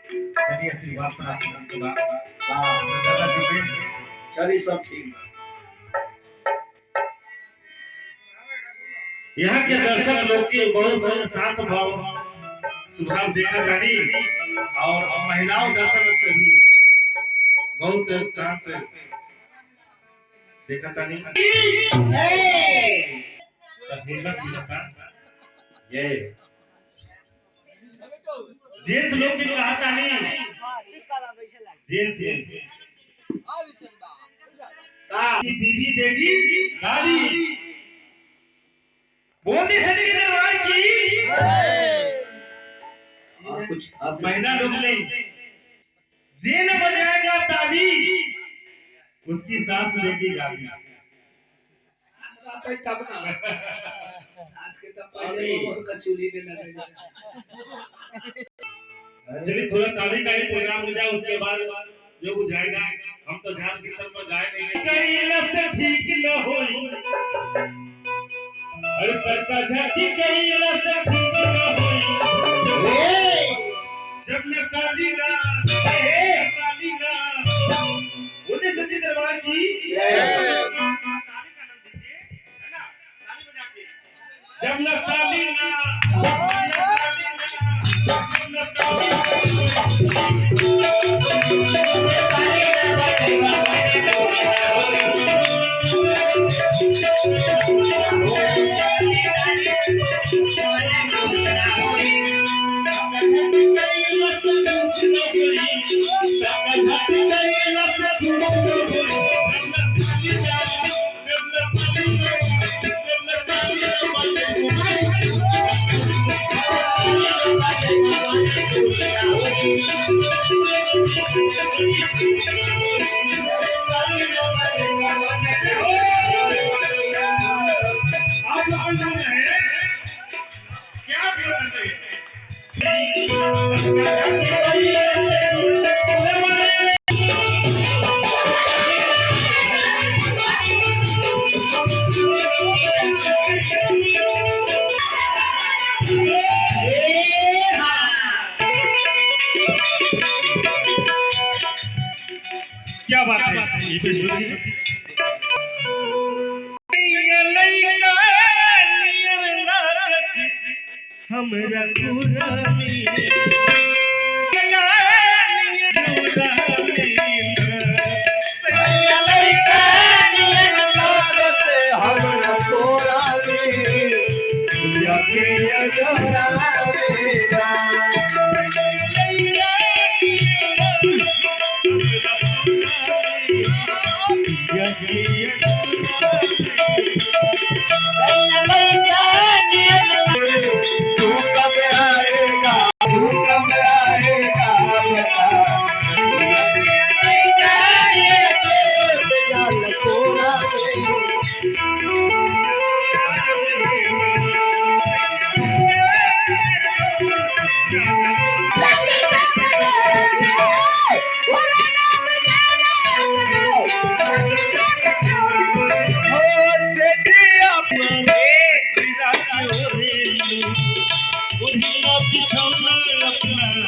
चलिए आशीर्वाद प्राप्त करने के बाद दादाजी के चलिए सब ठीक। यहाँ के दर्शक लोग के बहुत बहुत शांत भाव स्वभाव देखा जानी और महिलाओं दर्शक से भी बहुत शांत देखा जानी। जय जेस लोग की कहा तानी जेस का बीवी देगी गाड़ी बोलती है कि दरबार की और कुछ अब महिला लोग नहीं जे न बजाएगा ताली उसकी सास लेगी गाली। तब ना आज के तो पहले बहुत कचूली में लगेगा। चलिए थोड़ा ताली का ही प्रोग्राम हो जाए उसके बाद जो बुझाएगा हम तो जान कीर्तन पर गाए नहीं गईला से ठीक न होई अरे तरका झाकी गईला से ठीक न होई जब न काली ना काली ना बोले सच्ची दरबार की ताली का नाम दीजिए है ना ताली बजा के जब न काली ना क्या बात है ये हमरा गुरामी बिछोना अपना